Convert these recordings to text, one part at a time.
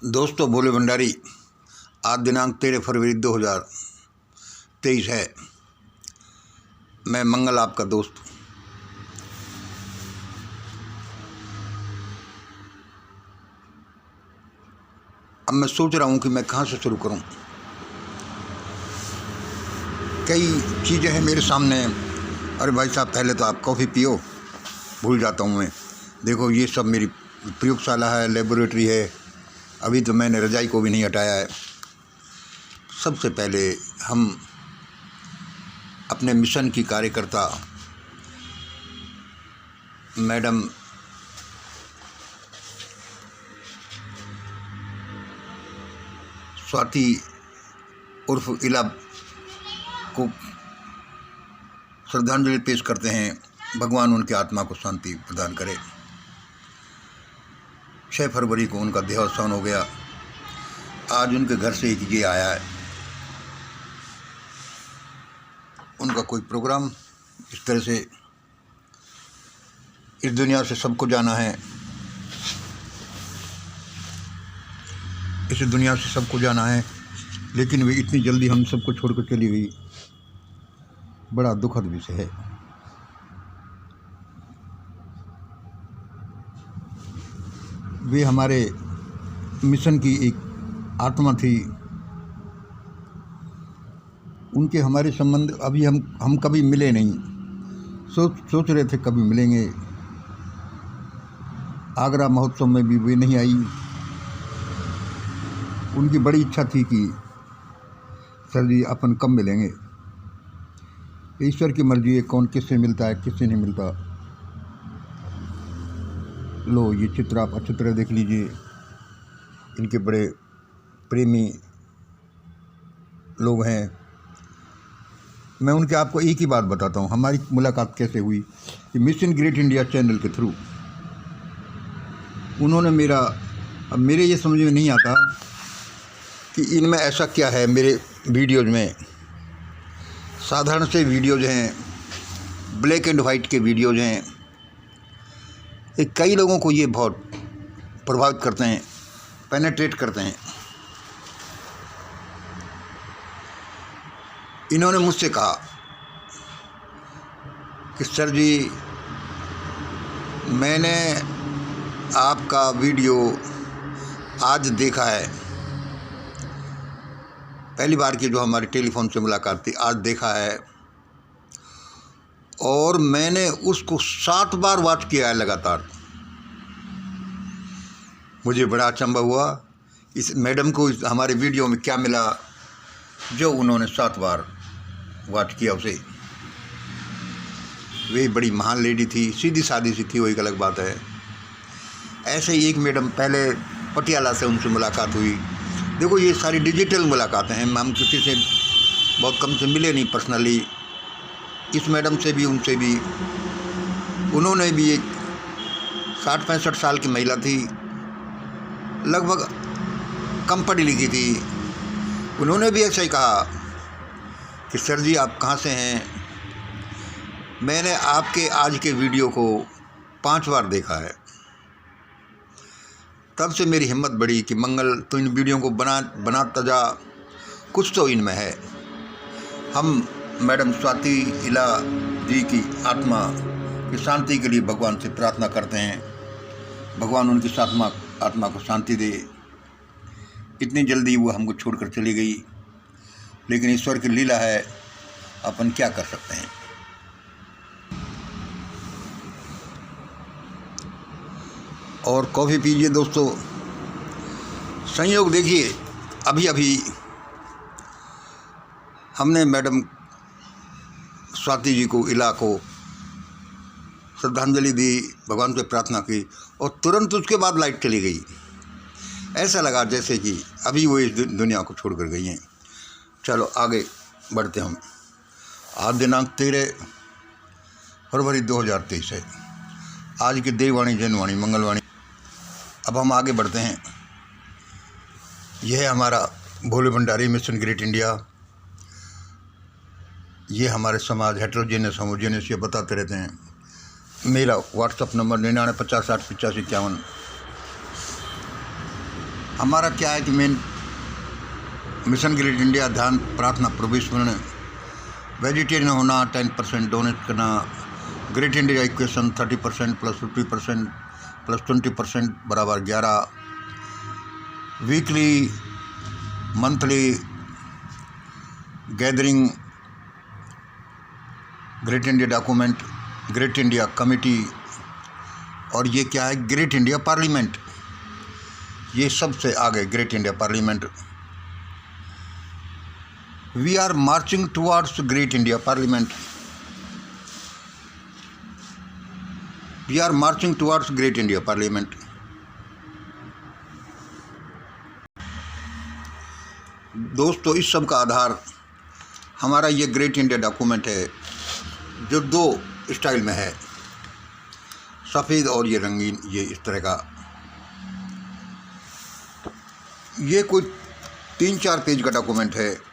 दोस्तों, भोले भंडारी। आज दिनांक 13 फरवरी 2023 है। मैं मंगल आपका दोस्त। अब मैं सोच रहा हूँ कि मैं कहाँ से शुरू करूँ। कई चीज़ें हैं मेरे सामने। अरे भाई साहब, पहले तो आप कॉफ़ी पियो। भूल जाता हूँ मैं। देखो, ये सब मेरी प्रयोगशाला है, लेबोरेटरी है। अभी तो मैंने रजाई को भी नहीं हटाया है। सबसे पहले हम अपने मिशन की कार्यकर्ता मैडम स्वाति उर्फ इला को श्रद्धांजलि पेश करते हैं। भगवान उनकी आत्मा को शांति प्रदान करे। 6 फरवरी को उनका देहावसान हो गया। आज उनके घर से एक ये आया है। उनका कोई प्रोग्राम इस तरह से इस दुनिया से सबको जाना है। इस दुनिया से सबको जाना है, लेकिन वे इतनी जल्दी हम सबको छोड़कर चली गई। बड़ा दुखद विषय है। वे हमारे मिशन की एक आत्मा थी। उनके हमारे संबंध अभी हम कभी मिले नहीं। सोच रहे थे कभी मिलेंगे। आगरा महोत्सव में भी वे नहीं आई। उनकी बड़ी इच्छा थी कि सर जी अपन कब मिलेंगे। ईश्वर की मर्जी है, कौन किससे मिलता है, किससे नहीं मिलता। लो, ये चित्र आप अच्छी तरह देख लीजिए। इनके बड़े प्रेमी लोग हैं। मैं उनके आपको एक ही बात बताता हूँ, हमारी मुलाकात कैसे हुई। कि मिशन ग्रेट इंडिया चैनल के थ्रू उन्होंने मेरे ये समझ में नहीं आता कि इनमें ऐसा क्या है। मेरे वीडियोज़ में साधारण से वीडियोज़ हैं, ब्लैक एंड वाइट के वीडियोज़ हैं। कई लोगों को ये बहुत प्रभावित करते हैं, पेनेट्रेट करते हैं। इन्होंने मुझसे कहा कि सर जी, मैंने आपका वीडियो आज देखा है। पहली बार की जो हमारी टेलीफोन से मुलाकात थी, आज देखा है। और मैंने उसको 7 बार वॉच किया है लगातार। मुझे बड़ा अचंभा हुआ इस मैडम को हमारे वीडियो में क्या मिला जो उन्होंने 7 बार वॉच किया उसे। वे बड़ी महान लेडी थी, सीधी सादी सी थी, वो एक अलग बात है। ऐसे ही एक मैडम पहले पटियाला से उनसे मुलाकात हुई। देखो, ये सारी डिजिटल मुलाकातें हैं। हम किसी से बहुत कम से मिले नहीं पर्सनली। इस मैडम से भी, उनसे भी। उन्होंने भी एक 60-65 साल की महिला थी, लगभग कम पढ़ी लिखी थी। उन्होंने भी ऐसा ही कहा कि सर जी, आप कहाँ से हैं। मैंने आपके आज के वीडियो को 5 बार देखा है। तब से मेरी हिम्मत बढ़ी कि मंगल, तो इन वीडियो को बनाता जा, कुछ तो इनमें है। हम मैडम स्वाति इला जी की आत्मा की शांति के लिए भगवान से प्रार्थना करते हैं। भगवान उनकी आत्मा को शांति दे। इतनी जल्दी वो हमको छोड़कर चली गई, लेकिन ईश्वर की लीला है, अपन क्या कर सकते हैं। और कॉफ़ी पीजिए दोस्तों। संयोग देखिए, अभी हमने मैडम स्वाति जी को, इला को श्रद्धांजलि दी, भगवान से प्रार्थना की, और तुरंत उसके बाद लाइट चली गई। ऐसा लगा जैसे कि अभी वो इस दुनिया को छोड़ कर गई हैं। चलो आगे बढ़ते हम। आज दिनांक 13 फरवरी 2023 है। आज की देववाणी, जनवाणी, मंगलवाणी। अब हम आगे बढ़ते हैं। यह है हमारा भोले भंडारी मिशन ग्रेट इंडिया। ये हमारे समाज हेट्रोजेनियस होमोजेनियस ये बताते रहते हैं। मेरा व्हाट्सअप नंबर 99 50 60 85 51। हमारा क्या है कि मेन मिशन ग्रेट इंडिया ध्यान प्रार्थना प्रवेशवर्ण वेजिटेरियन होना 10% डोनेट करना, great India equation 30% plus 50% plus 20% बराबर 11, weekly monthly gathering great India document, great India committee, और ये क्या है ग्रेट इंडिया पार्लियामेंट, ये सबसे आगे great India parliament. We are marching towards great India parliament, we are marching towards great India parliament. दोस्तों, इस सब का आधार हमारा ये ग्रेट इंडिया डॉक्यूमेंट है, जो 2 स्टाइल में है, सफ़ेद और ये रंगीन, ये इस तरह का। ये कोई 3-4 पेज का डॉक्यूमेंट है,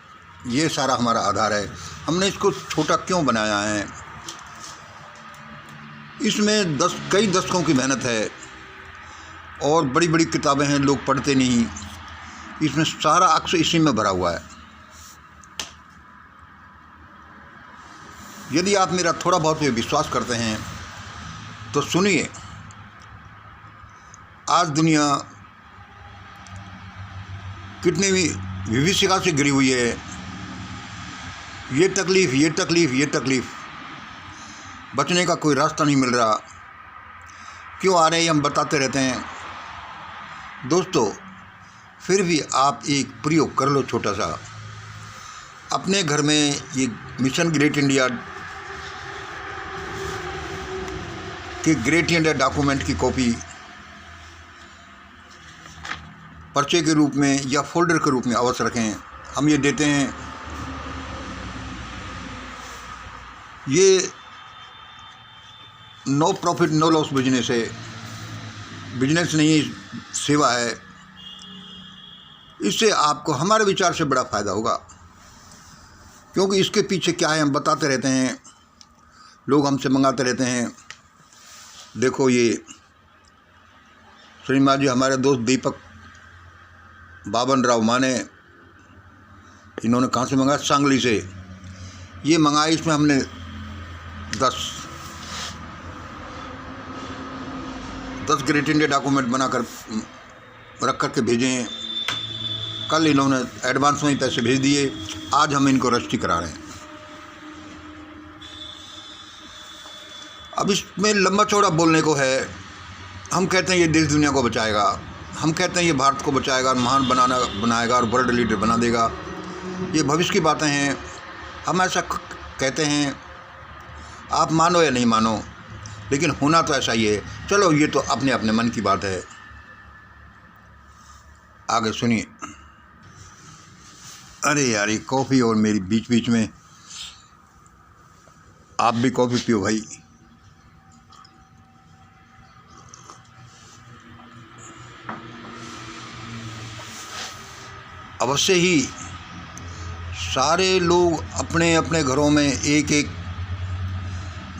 ये सारा हमारा आधार है। हमने इसको छोटा क्यों बनाया है, इसमें कई दशकों की मेहनत है और बड़ी बड़ी किताबें हैं, लोग पढ़ते नहीं, इसमें सारा अक्स इसी में भरा हुआ है। यदि आप मेरा थोड़ा बहुत भी विश्वास करते हैं तो सुनिए। आज दुनिया कितनी भी विभीषिका से घिरी हुई है, ये तकलीफ़, ये तकलीफ़, ये तकलीफ़, बचने का कोई रास्ता नहीं मिल रहा। क्यों आ रहे हैं हम बताते रहते हैं। दोस्तों, फिर भी आप एक प्रयोग कर लो छोटा सा, अपने घर में ये मिशन ग्रेट इंडिया के ग्रेट इंडिया डॉक्यूमेंट की कॉपी पर्चे के रूप में या फोल्डर के रूप में अवश्य रखें। हम ये देते हैं। ये no profit no loss business है, बिजनेस नहीं, सेवा है। इससे आपको हमारे विचार से बड़ा फ़ायदा होगा, क्योंकि इसके पीछे क्या है हम बताते रहते हैं, लोग हमसे मंगाते रहते हैं। देखो, ये श्रीमान जी हमारे दोस्त दीपक बाबन राव माने, इन्होंने कहाँ से मंगाया, सांगली से। ये मंगाई, इसमें हमने 10 ग्रेट इंडिया डॉक्यूमेंट बनाकर रख कर के भेजे हैं। कल इन्होंने एडवांस में ही पैसे भेज दिए, आज हम इनको रजिस्ट्री करा रहे हैं। अब इसमें लंबा चौड़ा बोलने को है। हम कहते हैं ये देश दुनिया को बचाएगा, हम कहते हैं ये भारत को बचाएगा, महान बनाएगा और वर्ल्ड लीडर बना देगा। ये भविष्य की बातें हैं, हम ऐसा कहते हैं, आप मानो या नहीं मानो, लेकिन होना तो ऐसा ही है। चलो, ये तो अपने अपने मन की बात है। आगे सुनिए। अरे यार, ये कॉफ़ी और मेरी बीच बीच में, आप भी कॉफ़ी पियो भाई। अवश्य ही सारे लोग अपने अपने घरों में एक एक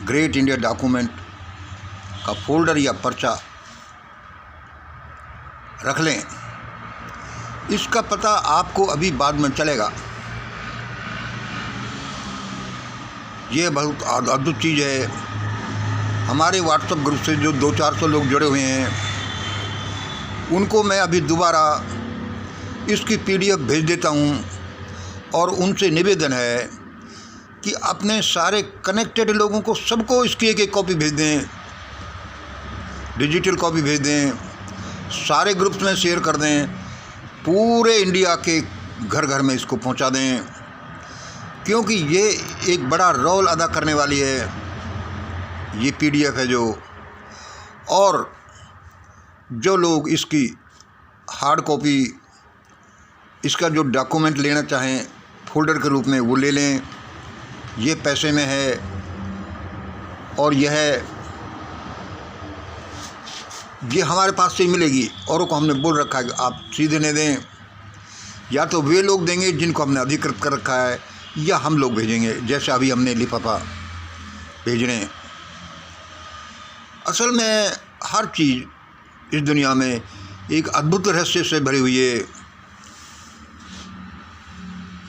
ग्रेट इंडिया डॉक्यूमेंट का फोल्डर या पर्चा रख लें। इसका पता आपको अभी बाद में चलेगा। ये बहुत अद्भुत चीज़ है। हमारे व्हाट्सएप ग्रुप से जो 200-400 लोग जुड़े हुए हैं, उनको मैं अभी दोबारा इसकी PDF भेज देता हूँ, और उनसे निवेदन है कि अपने सारे कनेक्टेड लोगों को सबको इसकी एक कॉपी भेज दें, डिजिटल कॉपी भेज दें, सारे ग्रुप्स में शेयर कर दें, पूरे इंडिया के घर घर में इसको पहुंचा दें, क्योंकि ये एक बड़ा रोल अदा करने वाली है। ये PDF है जो, और जो लोग इसकी हार्ड कॉपी, इसका जो डॉक्यूमेंट लेना चाहें फोल्डर के रूप में, वो ले लें। ये पैसे में है, और ये हमारे पास से ही मिलेगी। औरों को हमने बोल रखा है कि आप सीधे नहीं दें, या तो वे लोग देंगे जिनको हमने अधिकृत कर रखा है, या हम लोग भेजेंगे, जैसे अभी हमने लिफाफा भेज रहे हैं। असल में हर चीज़ इस दुनिया में एक अद्भुत रहस्य से भरी हुई है।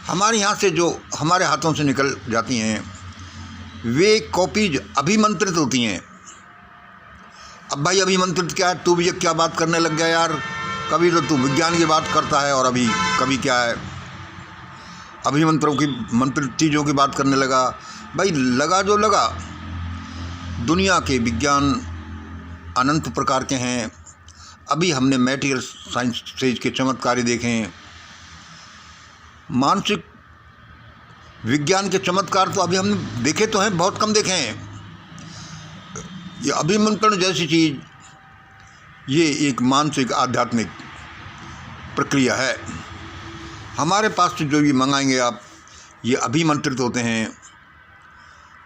हमारे यहाँ से जो हमारे हाथों से निकल जाती हैं वे कॉपीज अभिमंत्रित होती हैं। अब भाई अभिमंत्रित क्या है? तू भी ये क्या बात करने लग गया यार? कभी तो तू विज्ञान की बात करता है और अभी कभी क्या है अभिमंत्रों की मंत्रित चीज़ों की बात करने लगा। भाई लगा जो लगा, दुनिया के विज्ञान अनंत प्रकार के हैं। अभी हमने मैटेरियल साइंस से के चमत्कार देखें, मानसिक विज्ञान के चमत्कार तो अभी हमने देखे तो हैं, बहुत कम देखे हैं। ये अभिमंत्रण जैसी चीज़ ये एक मानसिक आध्यात्मिक प्रक्रिया है। हमारे पास से जो ये मंगाएंगे आप, ये अभिमंत्रित होते हैं,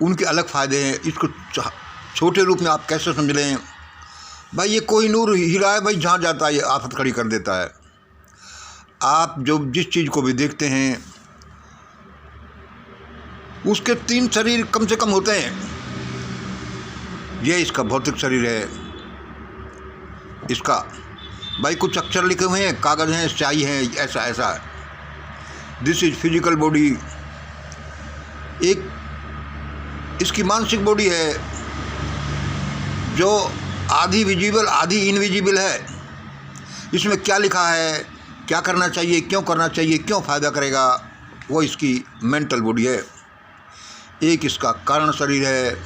उनके अलग फ़ायदे हैं। इसको छोटे रूप में आप कैसे समझ लें? भाई ये कोई नूर हीरा है भाई, जहाँ जाता है ये आफत खड़ी कर देता है। आप जो जिस चीज़ को भी देखते हैं उसके 3 शरीर कम से कम होते हैं। ये इसका भौतिक शरीर है, इसका भाई कुछ अक्षर लिखे हुए हैं, कागज़ हैं, स्याही है, ऐसा ऐसा है। This is physical body. एक इसकी मानसिक बॉडी है जो आधी विजिबल आधी इनविजिबल है। इसमें क्या लिखा है, क्या करना चाहिए, क्यों करना चाहिए, क्यों फ़ायदा करेगा, वो इसकी मेंटल बॉडी है। एक इसका कारण शरीर है,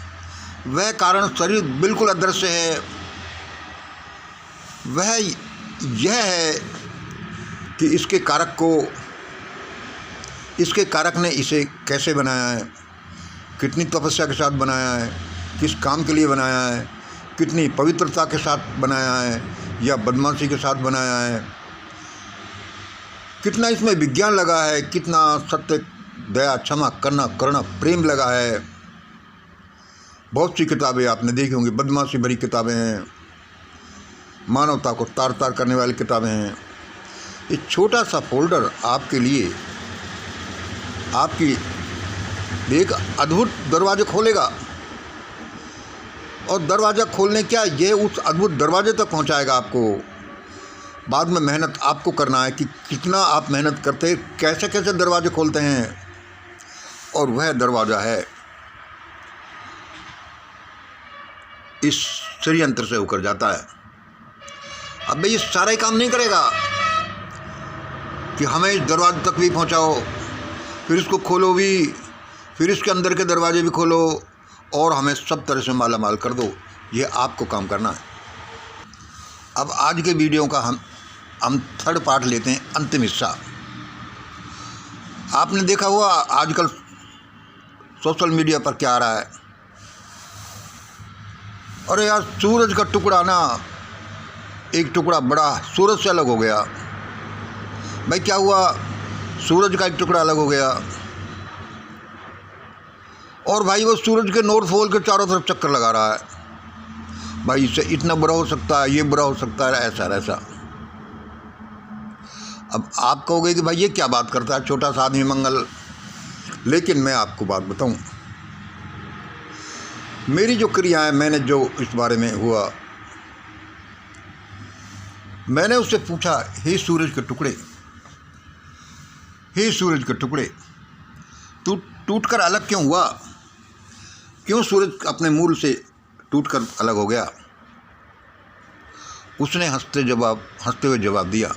वह कारण शरीर बिल्कुल अदृश्य है। वह यह है कि इसके कारक ने इसे कैसे बनाया है, कितनी तपस्या के साथ बनाया है, किस काम के लिए बनाया है, कितनी पवित्रता के साथ बनाया है या बदमाशी के साथ बनाया है, कितना इसमें विज्ञान लगा है, कितना सत्य, दया, क्षमा, करुणा, प्रेम लगा है। बहुत सी किताबें आपने देखी होंगी, बदमाशी भरी किताबें हैं, मानवता को तार तार करने वाली किताबें हैं। एक छोटा सा फोल्डर आपके लिए आपकी एक अद्भुत दरवाजे खोलेगा, और दरवाज़ा खोलने क्या, ये उस अद्भुत दरवाजे तक पहुंचाएगा आपको। बाद में मेहनत आपको करना है कि कितना आप मेहनत करते हैं, कैसे कैसे दरवाजे खोलते हैं, और वह दरवाज़ा है इस षड्यंत्र से होकर जाता है। अब ये सारा ही काम नहीं करेगा कि हमें इस दरवाजे तक भी पहुंचाओ, फिर इसको खोलो भी, फिर इसके अंदर के दरवाजे भी खोलो, और हमें सब तरह से माला माल कर दो। ये आपको काम करना है। अब आज के वीडियो का हम थर्ड पार्ट लेते हैं, अंतिम हिस्सा। आपने देखा हुआ आजकल सोशल मीडिया पर क्या आ रहा है, अरे यार सूरज का टुकड़ा ना, एक टुकड़ा बड़ा सूरज से अलग हो गया। भाई क्या हुआ, सूरज का एक टुकड़ा अलग हो गया, और भाई वो सूरज के नॉर्थ पोल के चारों तरफ चक्कर लगा रहा है। भाई इससे इतना बुरा हो सकता है, ये बुरा हो सकता है, ऐसा ऐसा। अब आप कहोगे कि भाई ये क्या बात करता है, छोटा सा आदमी मंगल। लेकिन मैं आपको बात बताऊं, मेरी जो क्रिया है, मैंने जो इस बारे में हुआ, मैंने उससे पूछा, हे सूरज के टुकड़े, हे सूरज के टुकड़े, तू टूटकर अलग क्यों हुआ? क्यों सूरज अपने मूल से टूटकर अलग हो गया? उसने हंसते हुए जवाब दिया,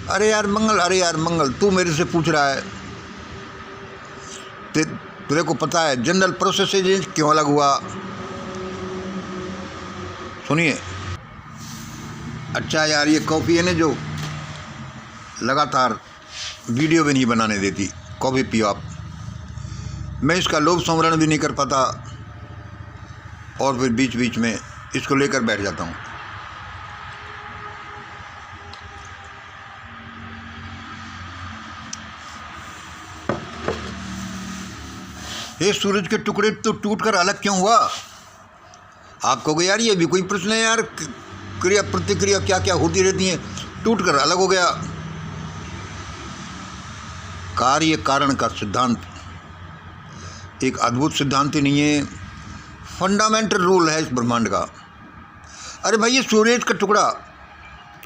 अरे यार मंगल, तू मेरे से पूछ रहा है, तेरे को पता है जनरल प्रोसेस से क्यों अलग हुआ? सुनिए। अच्छा यार, ये कॉफ़ी है ना जो लगातार वीडियो भी नहीं बनाने देती, कॉफ़ी पियो आप। मैं इसका लोभ संवरण भी नहीं कर पाता, और फिर बीच बीच में इसको लेकर बैठ जाता हूँ। ये सूरज के टुकड़े तो टूटकर अलग क्यों हुआ? आप कहोगे यार ये भी कोई प्रश्न है यार, क्रिया प्रतिक्रिया क्या क्या होती रहती हैं, टूटकर अलग हो गया। कार्य कारण का सिद्धांत एक अद्भुत सिद्धांत ही नहीं है, फंडामेंटल रूल है इस ब्रह्मांड का। अरे भाई ये सूरज का टुकड़ा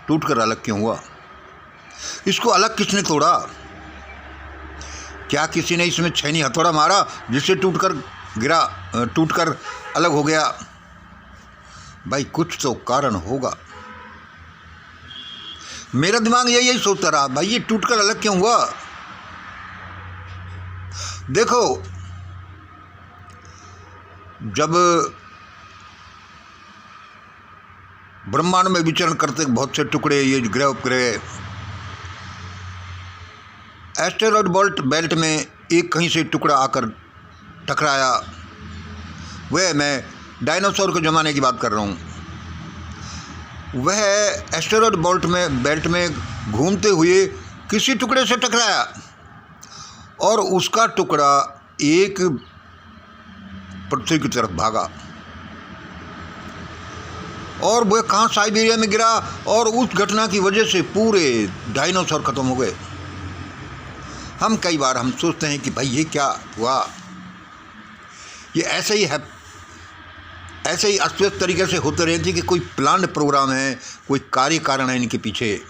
टूटकर अलग क्यों हुआ? इसको अलग किसने तोड़ा? क्या किसी ने इसमें छैनी हथौड़ा मारा जिससे टूटकर अलग हो गया? भाई कुछ तो कारण होगा। मेरा दिमाग यही सोचता रहा, भाई ये टूटकर अलग क्यों हुआ? देखो, जब ब्रह्मांड में विचरण करते बहुत से टुकड़े, ये ग्रह उपग्रह, एस्टेरॉयड बेल्ट में एक कहीं से टुकड़ा आकर टकराया। वह मैं डायनासोर के ज़माने की बात कर रहा हूँ। वह एस्टेरॉयड बेल्ट में घूमते हुए किसी टुकड़े से टकराया और उसका टुकड़ा एक पृथ्वी की तरफ भागा और वह कहाँ साइबेरिया में गिरा और उस घटना की वजह से पूरे डायनासोर खत्म हो गए। हम कई बार सोचते हैं कि भाई ये क्या हुआ? ये ऐसे ही है, ऐसे ही अस्त तरीके से होते रहती कि कोई प्लान्ड प्रोग्राम है, कोई कार्य कारण है इनके पीछे।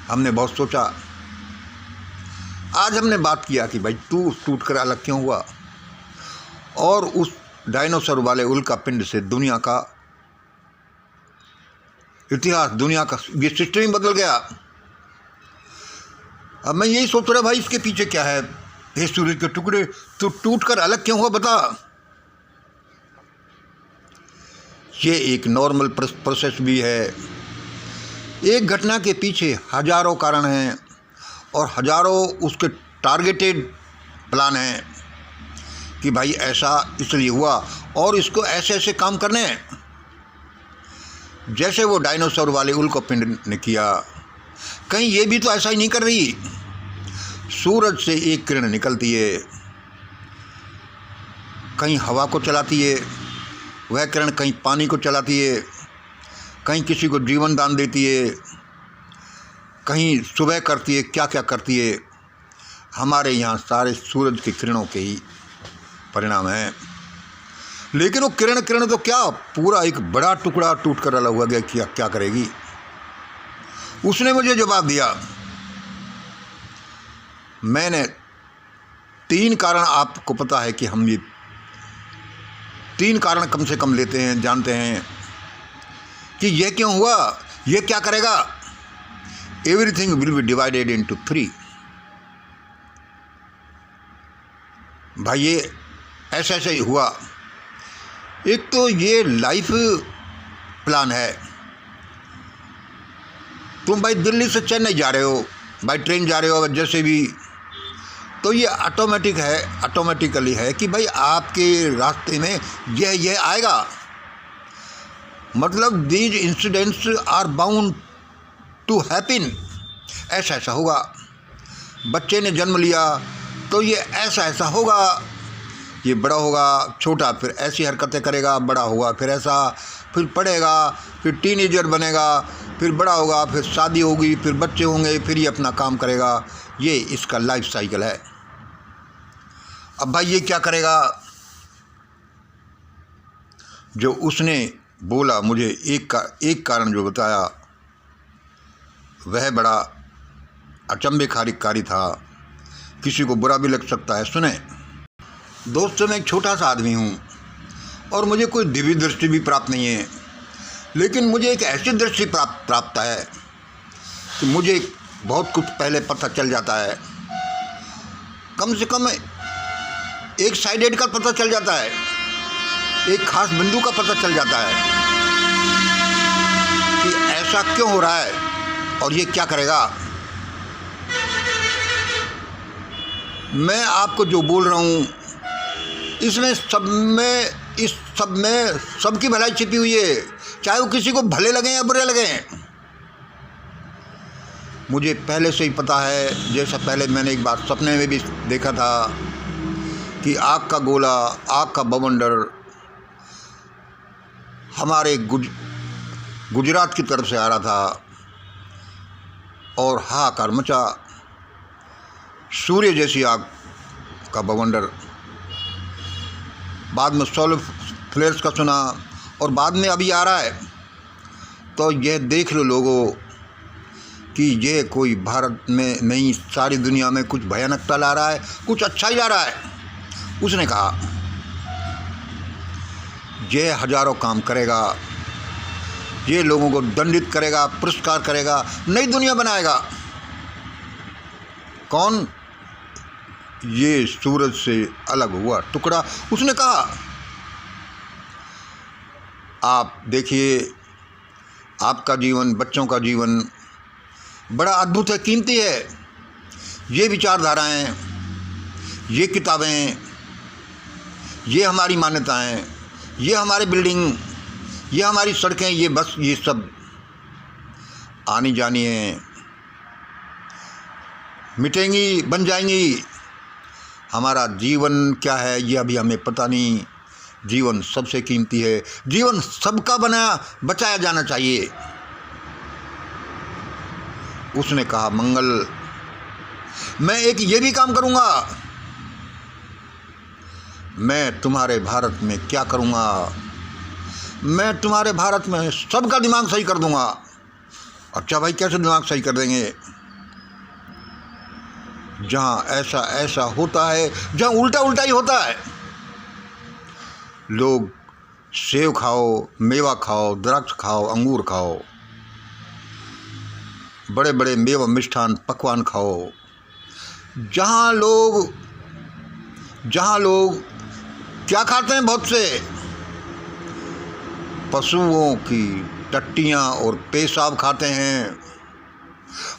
हमने बहुत सोचा। आज हमने बात किया कि भाई तू टूटकर अलग क्यों हुआ, और उस डायनासोर वाले उल्का पिंड से दुनिया का इतिहास, दुनिया का ये सिस्टम ही बदल गया। अब मैं यही सोच रहा भाई इसके पीछे क्या है? हे सूरज के टुकड़े, तू टूटकर अलग क्यों हुआ बता? ये एक नॉर्मल प्रोसेस भी है। एक घटना के पीछे हजारों कारण हैं और हजारों उसके टारगेटेड प्लान हैं कि भाई ऐसा इसलिए हुआ और इसको ऐसे ऐसे काम करने हैं। जैसे वो डायनासोर वाले उल्का पिंड ने किया, कहीं ये भी तो ऐसा ही नहीं कर रही? सूरज से एक किरण निकलती है, कहीं हवा को चलाती है, वह किरण कहीं पानी को चलाती है, कहीं किसी को जीवन दान देती है, कहीं सुबह करती है, क्या क्या करती है। हमारे यहाँ सारे सूरज की किरणों के ही परिणाम हैं। लेकिन वो किरण तो क्या, पूरा एक बड़ा टुकड़ा टूटकर अलग हुआ गया, क्या करेगी? उसने मुझे जवाब दिया। मैंने 3 कारण, आपको पता है कि हम ये 3 कारण कम से कम लेते हैं, जानते हैं कि यह क्यों हुआ, यह क्या करेगा। Everything will be divided into 3। भाई ये ऐसा ऐसा ही हुआ। एक तो ये लाइफ प्लान है। तुम भाई दिल्ली से चेन्नई जा रहे हो, बाई ट्रेन जा रहे हो, जैसे भी, तो ये ऑटोमेटिकली है कि भाई आपके रास्ते में यह आएगा। मतलब these incidents are bound to happen. ऐसा ऐसा होगा। बच्चे ने जन्म लिया तो ये ऐसा ऐसा होगा। ये बड़ा होगा, छोटा फिर ऐसी हरकतें करेगा, बड़ा होगा फिर ऐसा, फिर पढ़ेगा, फिर टीनेजर बनेगा, फिर बड़ा होगा, फिर शादी होगी, फिर बच्चे होंगे, फिर ये अपना काम करेगा। ये इसका लाइफ साइकिल है। अब भाई ये क्या करेगा? जो उसने बोला, मुझे एक कारण जो बताया वह बड़ा अचंभेकारी था। किसी को बुरा भी लग सकता है। सुने दोस्तों, मैं एक छोटा सा आदमी हूँ और मुझे कोई दिव्य दृष्टि भी प्राप्त नहीं है, लेकिन मुझे एक ऐसी दृष्टि प्राप्त है कि मुझे बहुत कुछ पहले पता चल जाता है। कम से कम एक साइडेड का पता चल जाता है, एक खास बिंदु का पता चल जाता है कि ऐसा क्यों हो रहा है और ये क्या करेगा। मैं आपको जो बोल रहा हूँ इसमें सब में सबकी भलाई छिपी हुई है, चाहे वो किसी को भले लगें या बुरे लगें। मुझे पहले से ही पता है। जैसा पहले मैंने एक बार सपने में भी देखा था कि आग का गोला, आग का बवंडर हमारे गुजरात की तरफ से आ रहा था और हाहाकार मचा। सूर्य जैसी आग का बवंडर। बाद में सोलर फ्लेयर्स का सुना और बाद में अभी आ रहा है। तो यह देख लो लोगों कि ये कोई भारत में नहीं सारी दुनिया में कुछ भयानकता ला रहा है, कुछ अच्छा ही ला रहा है। उसने कहा ये हजारों काम करेगा, ये लोगों को दंडित करेगा, पुरस्कार करेगा, नई दुनिया बनाएगा। कौन? ये सूरज से अलग हुआ टुकड़ा। उसने कहा आप देखिए, आपका जीवन, बच्चों का जीवन बड़ा अद्भुत है, कीमती है। ये विचारधाराएं, ये किताबें, ये हमारी मान्यताएं, ये हमारी बिल्डिंग, ये हमारी सड़कें, ये बस ये सब आनी जानी हैं, मिटेंगी, बन जाएंगी। हमारा जीवन क्या है ये अभी हमें पता नहीं। जीवन सबसे कीमती है, जीवन सबका बचाया जाना चाहिए। उसने कहा मंगल, मैं एक ये भी काम करूंगा, मैं तुम्हारे भारत में क्या करूंगा, मैं तुम्हारे भारत में सबका दिमाग सही कर दूंगा। अच्छा भाई, कैसे दिमाग सही कर देंगे? जहाँ ऐसा ऐसा होता है, जहाँ उल्टा उल्टा ही होता है। लोग सेब खाओ, मेवा खाओ, द्राक्ष खाओ, अंगूर खाओ, बड़े बड़े मेवा मिष्ठान पकवान खाओ। जहाँ लोग क्या खाते हैं? बहुत से पशुओं की टट्टियाँ और पेशाब खाते हैं।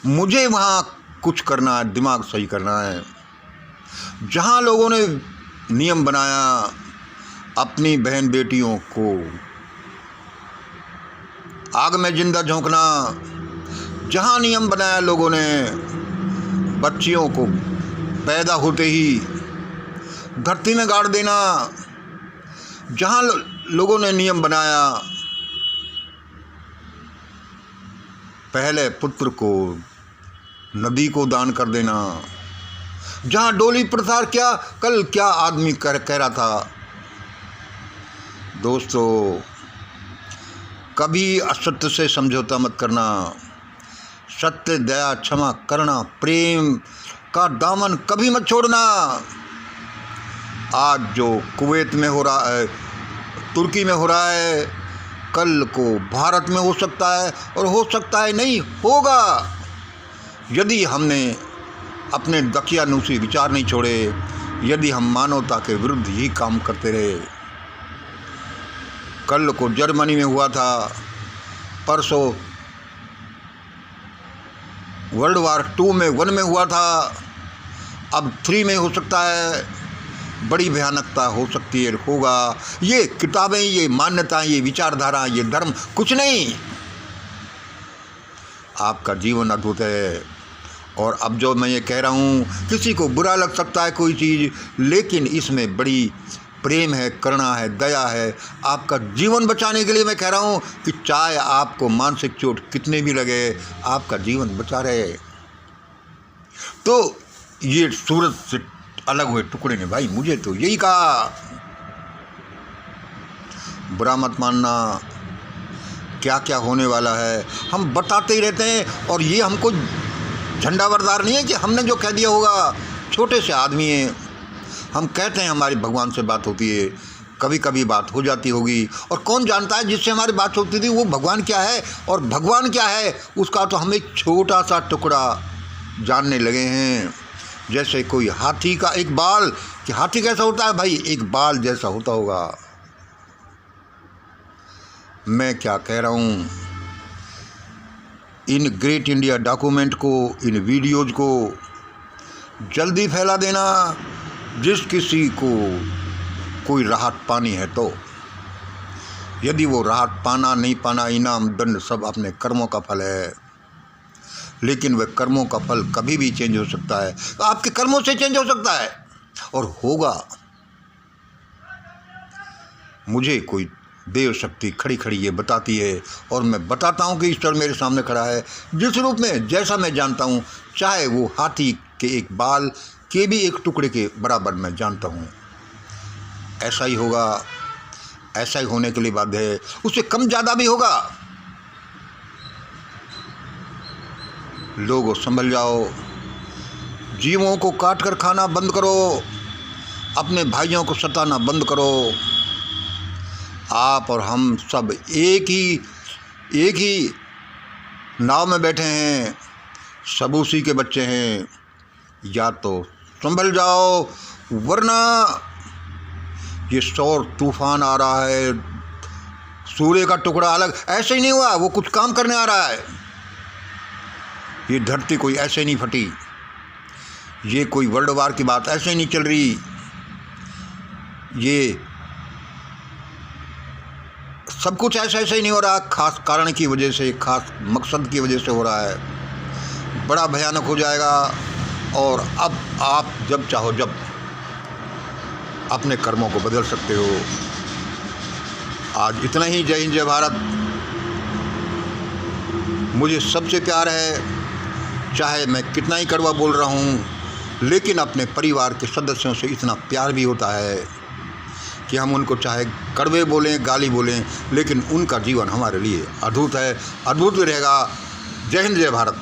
मुझे वहाँ कुछ करना है, दिमाग सही करना है। जहाँ लोगों ने नियम बनाया अपनी बहन बेटियों को आग में जिंदा झोंकना, जहाँ नियम बनाया लोगों ने बच्चियों को पैदा होते ही धरती में गाड़ देना, जहाँ लोगों ने नियम बनाया पहले पुत्र को नदी को दान कर देना, जहाँ डोली प्रथा, कल क्या आदमी कह रहा था दोस्तों, कभी असत्य से समझौता मत करना, सत्य, दया, क्षमा, करुणा, प्रेम का दामन कभी मत छोड़ना। आज जो कुवैत में हो रहा है, तुर्की में हो रहा है, कल को भारत में हो सकता है, और हो सकता है नहीं होगा, यदि हमने अपने दकियानूसी विचार नहीं छोड़े, यदि हम मानवता के विरुद्ध ही काम करते रहे। कल को जर्मनी में हुआ था, परसों वर्ल्ड वार 2 में 1 में हुआ था, अब 3 में हो सकता है, बड़ी भयानकता हो सकती है, होगा। ये किताबें, ये मान्यताएं, ये विचारधारा, ये धर्म कुछ नहीं। आपका जीवन अद्भुत है। और अब जो मैं ये कह रहा हूँ, किसी को बुरा लग सकता है कोई चीज़, लेकिन इसमें बड़ी प्रेम है, करुणा है, दया है। आपका जीवन बचाने के लिए मैं कह रहा हूँ कि चाहे आपको मानसिक चोट कितने भी लगे, आपका जीवन बचा रहे। तो ये सूरज से अलग हुए टुकड़े ने भाई मुझे तो यही कहा। बुरा मत मानना, क्या क्या होने वाला है हम बताते ही रहते हैं। और ये हमको झंडा बरदार नहीं है कि हमने जो कह दिया होगा। छोटे से आदमी हैं, हम कहते हैं हमारी भगवान से बात होती है, कभी कभी बात हो जाती होगी, और कौन जानता है जिससे हमारी बात होती थी वो भगवान क्या है, और भगवान क्या है उसका तो हम एक छोटा सा टुकड़ा जानने लगे हैं। जैसे कोई हाथी का एक बाल, कि हाथी कैसा होता है भाई, एक बाल जैसा होता होगा। मैं क्या कह रहा हूँ, इन ग्रेट इंडिया डॉक्यूमेंट को, इन वीडियोज़ को जल्दी फैला देना। जिस किसी को कोई राहत पानी है तो, यदि वो राहत पाना नहीं पाना, इनाम दंड सब अपने कर्मों का फल है, लेकिन वह कर्मों का फल कभी भी चेंज हो सकता है। तो आपके कर्मों से चेंज हो सकता है और होगा। मुझे कोई देव शक्ति खड़ी खड़ी ये बताती है, और मैं बताता हूँ कि ईश्वर मेरे सामने खड़ा है, जिस रूप में जैसा मैं जानता हूँ, चाहे वो हाथी के एक बाल के भी एक टुकड़े के बराबर मैं जानता हूँ। ऐसा ही होगा, ऐसा ही होने के लिए बाध्य है, उससे कम ज़्यादा भी होगा। लोगों संभल जाओ, जीवों को काट कर खाना बंद करो, अपने भाइयों को सताना बंद करो। आप और हम सब एक ही नाव में बैठे हैं, सब उसी के बच्चे हैं। या तो संभल जाओ, वरना ये शोर तूफान आ रहा है, सूर्य का टुकड़ा अलग ऐसे ही नहीं हुआ, वो कुछ काम करने आ रहा है। ये धरती कोई ऐसे नहीं फटी, ये कोई वर्ल्ड वार की बात ऐसे ही नहीं चल रही। ये सब कुछ ऐसे ही नहीं हो रहा, खास कारण की वजह से, खास मकसद की वजह से हो रहा है। बड़ा भयानक हो जाएगा। और अब आप जब चाहो जब अपने कर्मों को बदल सकते हो। आज इतना ही। जय हिंद, जय भारत। मुझे सबसे प्यार है, चाहे मैं कितना ही कड़वा बोल रहा हूँ, लेकिन अपने परिवार के सदस्यों से इतना प्यार भी होता है कि हम उनको चाहे कड़वे बोलें, गाली बोलें, लेकिन उनका जीवन हमारे लिए अद्भुत है, अद्भुत भी रहेगा। जय हिंद, जय भारत।